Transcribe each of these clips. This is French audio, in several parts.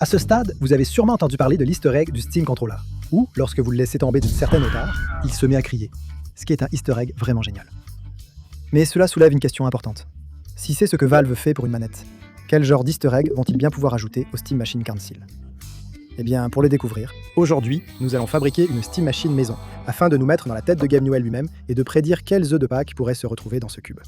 À ce stade, vous avez sûrement entendu parler de l'easter egg du Steam Controller, où, lorsque vous le laissez tomber d'une certaine hauteur, il se met à crier, ce qui est un easter egg vraiment génial. Mais cela soulève une question importante. Si c'est ce que Valve fait pour une manette, quel genre d'easter egg vont-ils bien pouvoir ajouter au Steam Machine Council ? Eh bien, pour le découvrir, aujourd'hui, nous allons fabriquer une Steam Machine maison, afin de nous mettre dans la tête de Gabe Newell lui-même et de prédire quels œufs de Pâques pourraient se retrouver dans ce cube.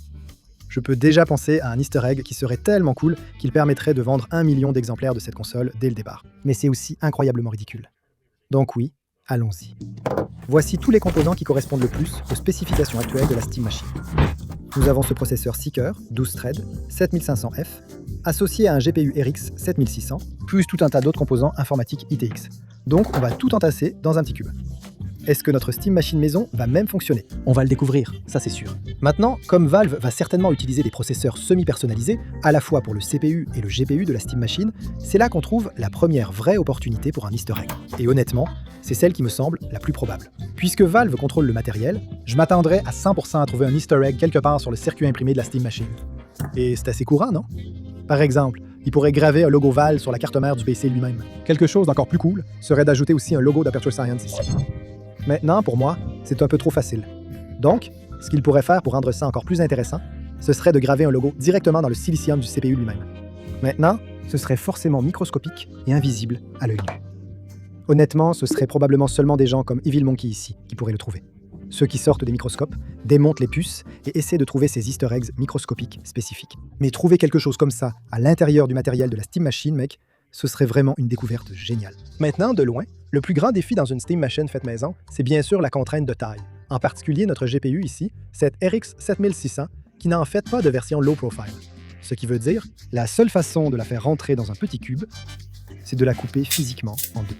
Je peux déjà penser à un easter egg qui serait tellement cool qu'il permettrait de vendre 1 million d'exemplaires de cette console dès le départ. Mais c'est aussi incroyablement ridicule. Donc oui, allons-y. Voici tous les composants qui correspondent le plus aux spécifications actuelles de la Steam Machine. Nous avons ce processeur Seeker, 12 threads, 7500F, associé à un GPU RX 7600, plus tout un tas d'autres composants informatiques ITX. Donc on va tout entasser dans un petit cube. Est-ce que notre Steam Machine maison va même fonctionner ? On va le découvrir, ça c'est sûr. Maintenant, comme Valve va certainement utiliser des processeurs semi-personnalisés, à la fois pour le CPU et le GPU de la Steam Machine, c'est là qu'on trouve la première vraie opportunité pour un easter egg. Et honnêtement, c'est celle qui me semble la plus probable. Puisque Valve contrôle le matériel, je m'attendrais à 100% à trouver un easter egg quelque part sur le circuit imprimé de la Steam Machine. Et c'est assez courant, non ? Par exemple, il pourrait graver un logo Valve sur la carte mère du PC lui-même. Quelque chose d'encore plus cool serait d'ajouter aussi un logo d'Aperture Science ici. Maintenant, pour moi, c'est un peu trop facile. Donc, ce qu'il pourrait faire pour rendre ça encore plus intéressant, ce serait de graver un logo directement dans le silicium du CPU lui-même. Maintenant, ce serait forcément microscopique et invisible à l'œil nu. Honnêtement, ce serait probablement seulement des gens comme Evil Monkey ici qui pourraient le trouver. Ceux qui sortent des microscopes, démontent les puces et essaient de trouver ces easter eggs microscopiques spécifiques. Mais trouver quelque chose comme ça à l'intérieur du matériel de la Steam Machine, mec, ce serait vraiment une découverte géniale. Maintenant, de loin, le plus grand défi dans une Steam Machine faite maison, c'est bien sûr la contrainte de taille. En particulier notre GPU ici, cette RX 7600, qui n'a en fait pas de version low profile. Ce qui veut dire, la seule façon de la faire rentrer dans un petit cube, c'est de la couper physiquement en deux.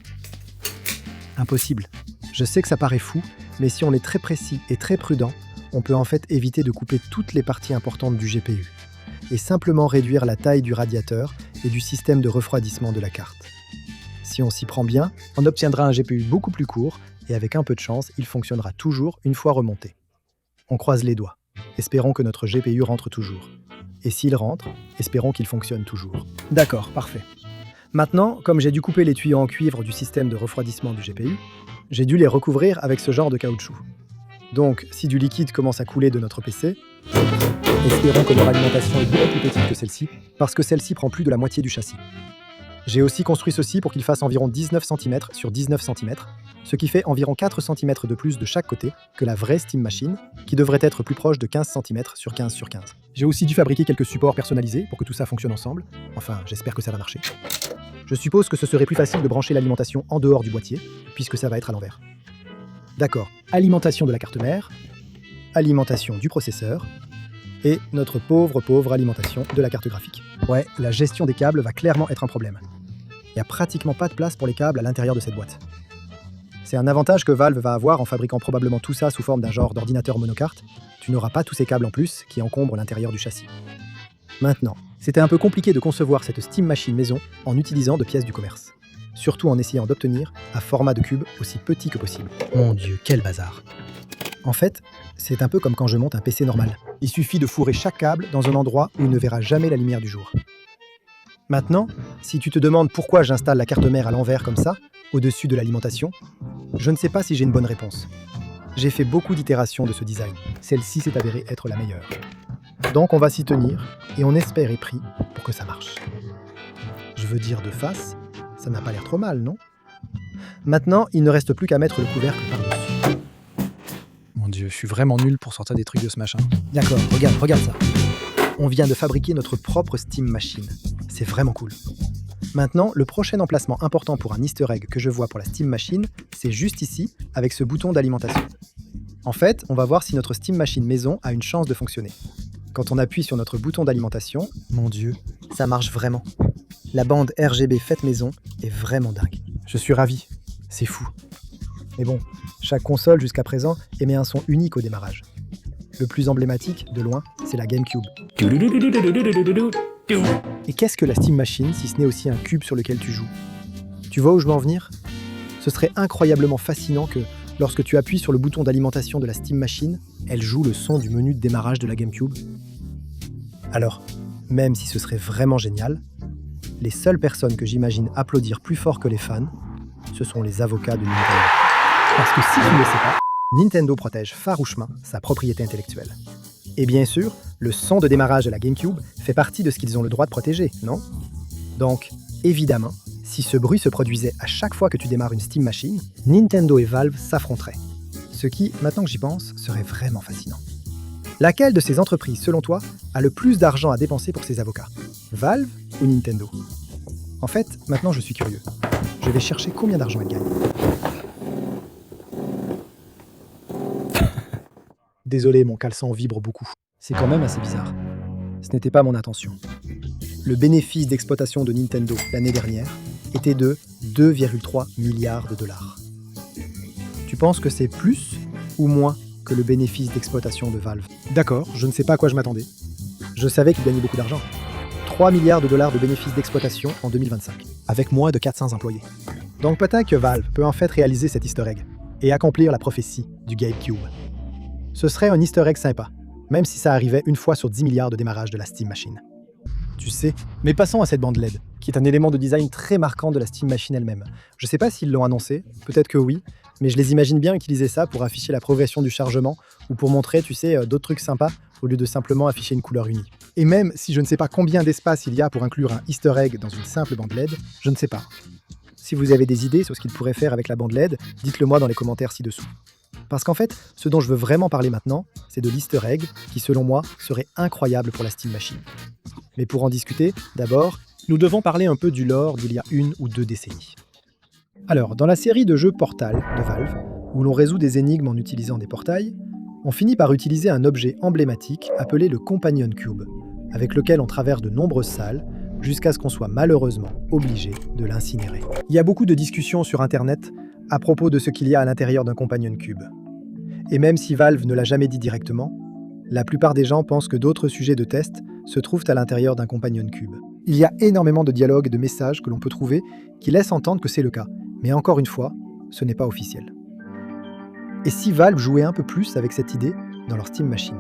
Impossible. Je sais que ça paraît fou, mais si on est très précis et très prudent, on peut en fait éviter de couper toutes les parties importantes du GPU et simplement réduire la taille du radiateur et du système de refroidissement de la carte. Si on s'y prend bien, on obtiendra un GPU beaucoup plus court et avec un peu de chance, il fonctionnera toujours une fois remonté. On croise les doigts. Espérons que notre GPU rentre toujours. Et s'il rentre, espérons qu'il fonctionne toujours. D'accord, parfait. Maintenant, comme j'ai dû couper les tuyaux en cuivre du système de refroidissement du GPU, j'ai dû les recouvrir avec ce genre de caoutchouc. Donc, si du liquide commence à couler de notre PC, espérons que leur alimentation est beaucoup plus petite que celle-ci, parce que celle-ci prend plus de la moitié du châssis. J'ai aussi construit ceci pour qu'il fasse environ 19 cm sur 19 cm, ce qui fait environ 4 cm de plus de chaque côté que la vraie Steam Machine, qui devrait être plus proche de 15 cm sur 15 sur 15. J'ai aussi dû fabriquer quelques supports personnalisés pour que tout ça fonctionne ensemble. Enfin, j'espère que ça va marcher. Je suppose que ce serait plus facile de brancher l'alimentation en dehors du boîtier, puisque ça va être à l'envers. D'accord, alimentation de la carte mère, alimentation du processeur, et notre pauvre alimentation de la carte graphique. Ouais, la gestion des câbles va clairement être un problème. Il n'y a pratiquement pas de place pour les câbles à l'intérieur de cette boîte. C'est un avantage que Valve va avoir en fabriquant probablement tout ça sous forme d'un genre d'ordinateur monocarte. Tu n'auras pas tous ces câbles en plus qui encombrent l'intérieur du châssis. Maintenant, c'était un peu compliqué de concevoir cette Steam Machine maison en utilisant de pièces du commerce. Surtout en essayant d'obtenir un format de cube aussi petit que possible. Mon Dieu, quel bazar! En fait, c'est un peu comme quand je monte un PC normal. Il suffit de fourrer chaque câble dans un endroit où il ne verra jamais la lumière du jour. Maintenant, si tu te demandes pourquoi j'installe la carte mère à l'envers comme ça, au-dessus de l'alimentation, je ne sais pas si j'ai une bonne réponse. J'ai fait beaucoup d'itérations de ce design. Celle-ci s'est avérée être la meilleure. Donc on va s'y tenir, et on espère et prie pour que ça marche. Je veux dire de face, ça n'a pas l'air trop mal, non ? Maintenant, il ne reste plus qu'à mettre le couvercle par-dessus. Mon Dieu, je suis vraiment nul pour sortir des trucs de ce machin. D'accord, regarde ça. On vient de fabriquer notre propre Steam Machine. C'est vraiment cool. Maintenant, le prochain emplacement important pour un easter egg que je vois pour la Steam Machine, c'est juste ici, avec ce bouton d'alimentation. En fait, on va voir si notre Steam Machine maison a une chance de fonctionner. Quand on appuie sur notre bouton d'alimentation, mon Dieu, ça marche vraiment. La bande RGB faite maison est vraiment dingue. Je suis ravi. C'est fou. Mais bon, chaque console jusqu'à présent émet un son unique au démarrage. Le plus emblématique, de loin, c'est la GameCube. Et qu'est-ce que la Steam Machine si ce n'est aussi un cube sur lequel tu joues ? Tu vois où je veux en venir ? Ce serait incroyablement fascinant que, lorsque tu appuies sur le bouton d'alimentation de la Steam Machine, elle joue le son du menu de démarrage de la GameCube. Alors, même si ce serait vraiment génial, les seules personnes que j'imagine applaudir plus fort que les fans, ce sont les avocats de Nintendo. Parce que si tu ne le sais pas, Nintendo protège farouchement sa propriété intellectuelle. Et bien sûr, le son de démarrage de la GameCube fait partie de ce qu'ils ont le droit de protéger, non? Donc, évidemment, si ce bruit se produisait à chaque fois que tu démarres une Steam Machine, Nintendo et Valve s'affronteraient. Ce qui, maintenant que j'y pense, serait vraiment fascinant. Laquelle de ces entreprises, selon toi, a le plus d'argent à dépenser pour ses avocats? Valve ou Nintendo? En fait, maintenant je suis curieux. Je vais chercher combien d'argent elle gagne. Désolé, mon caleçon vibre beaucoup. C'est quand même assez bizarre. Ce n'était pas mon intention. Le bénéfice d'exploitation de Nintendo l'année dernière était de 2,3 milliards de dollars. Tu penses que c'est plus ou moins que le bénéfice d'exploitation de Valve? D'accord, je ne sais pas à quoi je m'attendais. Je savais qu'il gagnait beaucoup d'argent. 3 milliards de dollars de bénéfices d'exploitation en 2025, avec moins de 400 employés. Donc peut-être que Valve peut en fait réaliser cet easter egg et accomplir la prophétie du GameCube. Ce serait un easter egg sympa, même si ça arrivait une fois sur 10 milliards de démarrage de la Steam Machine. Tu sais, mais passons à cette bande LED, qui est un élément de design très marquant de la Steam Machine elle-même. Je sais pas s'ils l'ont annoncé, peut-être que oui, mais je les imagine bien utiliser ça pour afficher la progression du chargement ou pour montrer, tu sais, d'autres trucs sympas au lieu de simplement afficher une couleur unie. Et même si je ne sais pas combien d'espace il y a pour inclure un easter egg dans une simple bande LED, je ne sais pas. Si vous avez des idées sur ce qu'ils pourraient faire avec la bande LED, dites-le moi dans les commentaires ci-dessous. Parce qu'en fait, ce dont je veux vraiment parler maintenant, c'est de l'easter egg qui, selon moi, serait incroyable pour la Steam Machine. Mais pour en discuter, d'abord, nous devons parler un peu du lore d'il y a 1 ou 2 décennies. Alors, dans la série de jeux Portal de Valve, où l'on résout des énigmes en utilisant des portails, on finit par utiliser un objet emblématique appelé le Companion Cube, avec lequel on traverse de nombreuses salles, jusqu'à ce qu'on soit malheureusement obligé de l'incinérer. Il y a beaucoup de discussions sur Internet à propos de ce qu'il y a à l'intérieur d'un Companion Cube. Et même si Valve ne l'a jamais dit directement, la plupart des gens pensent que d'autres sujets de test se trouvent à l'intérieur d'un Companion Cube. Il y a énormément de dialogues et de messages que l'on peut trouver qui laissent entendre que c'est le cas, mais encore une fois, ce n'est pas officiel. Et si Valve jouait un peu plus avec cette idée dans leur Steam Machine?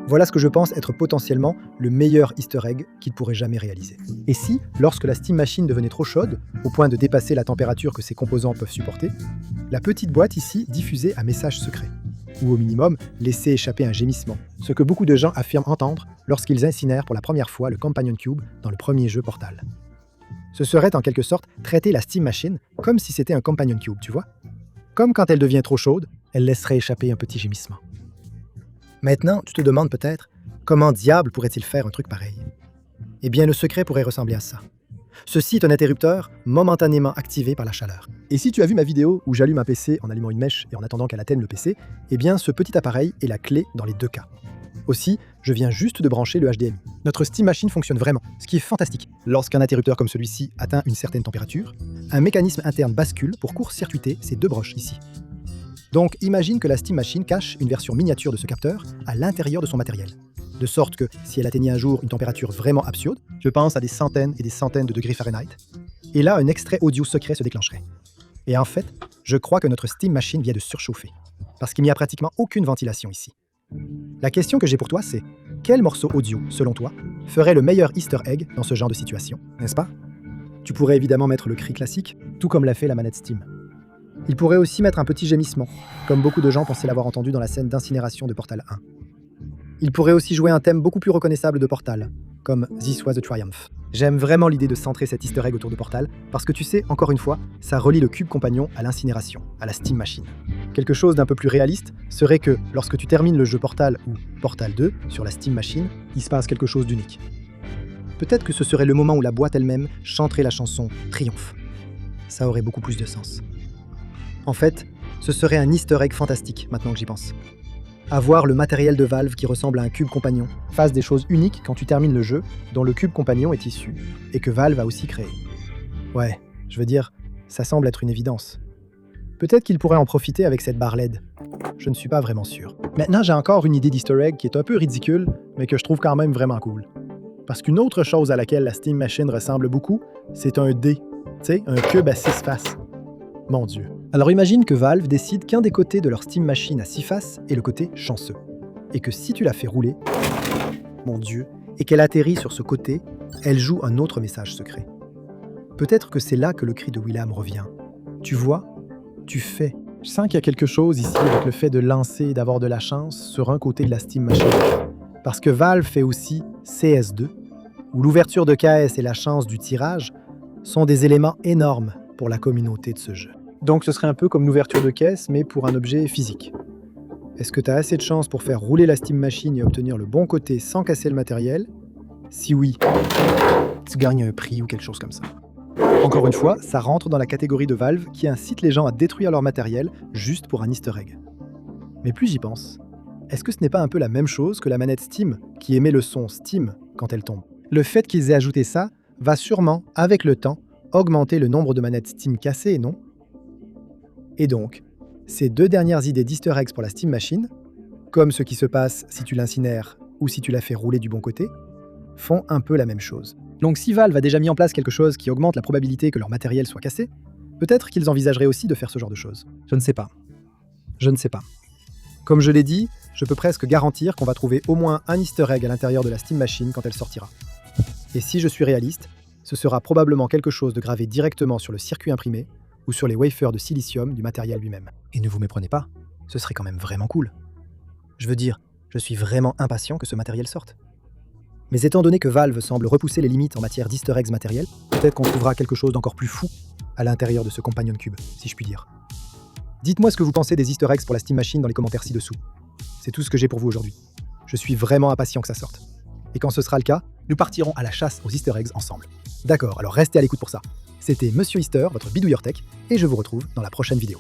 Voilà ce que je pense être potentiellement le meilleur easter egg qu'ils pourraient jamais réaliser. Et si, lorsque la Steam Machine devenait trop chaude, au point de dépasser la température que ses composants peuvent supporter, la petite boîte ici diffusait un message secret, ou au minimum laissait échapper un gémissement, ce que beaucoup de gens affirment entendre lorsqu'ils incinèrent pour la première fois le Companion Cube dans le premier jeu Portal. Ce serait en quelque sorte traiter la Steam Machine comme si c'était un Companion Cube, tu vois? Comme quand elle devient trop chaude, elle laisserait échapper un petit gémissement. Maintenant, tu te demandes peut-être, comment diable pourrait-il faire un truc pareil? Eh bien, le secret pourrait ressembler à ça. Ceci est un interrupteur momentanément activé par la chaleur. Et si tu as vu ma vidéo où j'allume un PC en allumant une mèche et en attendant qu'elle atteigne le PC, eh bien, ce petit appareil est la clé dans les deux cas. Aussi, je viens juste de brancher le HDMI. Notre Steam Machine fonctionne vraiment, ce qui est fantastique. Lorsqu'un interrupteur comme celui-ci atteint une certaine température, un mécanisme interne bascule pour court-circuiter ces deux broches ici. Donc imagine que la Steam Machine cache une version miniature de ce capteur à l'intérieur de son matériel. De sorte que si elle atteignait un jour une température vraiment absurde, je pense à des centaines et des centaines de degrés Fahrenheit, et là un extrait audio secret se déclencherait. Et en fait, je crois que notre Steam Machine vient de surchauffer, parce qu'il n'y a pratiquement aucune ventilation ici. La question que j'ai pour toi c'est, quel morceau audio, selon toi, ferait le meilleur easter egg dans ce genre de situation, n'est-ce pas? Tu pourrais évidemment mettre le cri classique, tout comme l'a fait la manette Steam. Il pourrait aussi mettre un petit gémissement, comme beaucoup de gens pensaient l'avoir entendu dans la scène d'incinération de Portal 1. Il pourrait aussi jouer un thème beaucoup plus reconnaissable de Portal, comme This Was a Triumph. J'aime vraiment l'idée de centrer cet easter egg autour de Portal, parce que tu sais, encore une fois, ça relie le cube compagnon à l'incinération, à la Steam Machine. Quelque chose d'un peu plus réaliste serait que, lorsque tu termines le jeu Portal ou Portal 2 sur la Steam Machine, il se passe quelque chose d'unique. Peut-être que ce serait le moment où la boîte elle-même chanterait la chanson Triomphe. Ça aurait beaucoup plus de sens. En fait, ce serait un easter egg fantastique, maintenant que j'y pense. Avoir le matériel de Valve qui ressemble à un cube compagnon fasse des choses uniques quand tu termines le jeu dont le cube compagnon est issu, et que Valve a aussi créé. Ouais, je veux dire, ça semble être une évidence. Peut-être qu'il pourrait en profiter avec cette barre LED. Je ne suis pas vraiment sûr. Maintenant, j'ai encore une idée d'easter egg qui est un peu ridicule, mais que je trouve quand même vraiment cool. Parce qu'une autre chose à laquelle la Steam Machine ressemble beaucoup, c'est un dé. Tu sais, un cube à 6 faces. Mon Dieu. Alors imagine que Valve décide qu'un des côtés de leur Steam Machine à 6 faces est le côté chanceux. Et que si tu la fais rouler, mon Dieu, et qu'elle atterrit sur ce côté, elle joue un autre message secret. Peut-être que c'est là que le cri de Willam revient. Tu vois, tu fais. Je sens qu'il y a quelque chose ici avec le fait de lancer et d'avoir de la chance sur un côté de la Steam Machine. Parce que Valve fait aussi CS2, où l'ouverture de caisse et la chance du tirage sont des éléments énormes pour la communauté de ce jeu. Donc ce serait un peu comme l'ouverture de caisse, mais pour un objet physique. Est-ce que tu as assez de chance pour faire rouler la Steam Machine et obtenir le bon côté sans casser le matériel? Si oui, Tu gagnes un prix ou quelque chose comme ça. encore une fois, ça rentre dans la catégorie de Valve qui incite les gens à détruire leur matériel juste pour un easter egg. Mais plus j'y pense, est-ce que ce n'est pas un peu la même chose que la manette Steam qui émet le son Steam quand elle tombe? Le fait qu'ils aient ajouté ça va sûrement, avec le temps, augmenter le nombre de manettes Steam cassées, non? Et donc, ces deux dernières idées d'easter eggs pour la Steam Machine, comme ce qui se passe si tu l'incinères ou si tu la fais rouler du bon côté, font un peu la même chose. Donc si Valve a déjà mis en place quelque chose qui augmente la probabilité que leur matériel soit cassé, peut-être qu'ils envisageraient aussi de faire ce genre de choses. Je ne sais pas. Je ne sais pas. Comme je l'ai dit, je peux presque garantir qu'on va trouver au moins un easter egg à l'intérieur de la Steam Machine quand elle sortira. Et si je suis réaliste, ce sera probablement quelque chose de gravé directement sur le circuit imprimé ou sur les wafers de silicium du matériel lui-même. Et ne vous méprenez pas, Ce serait quand même vraiment cool. Je veux dire, je suis vraiment impatient que ce matériel sorte. Mais étant donné que Valve semble repousser les limites en matière d'easter eggs matériels, peut-être qu'on trouvera quelque chose d'encore plus fou à l'intérieur de ce Companion Cube, si je puis dire. Dites-moi ce que vous pensez des easter eggs pour la Steam Machine dans les commentaires ci-dessous. C'est tout ce que j'ai pour vous aujourd'hui. Je suis vraiment impatient que ça sorte. Et quand ce sera le cas, nous partirons à la chasse aux easter eggs ensemble. D'accord, alors restez à l'écoute pour ça. C'était Monsieur Easter, votre bidouilleur tech, et je vous retrouve dans la prochaine vidéo.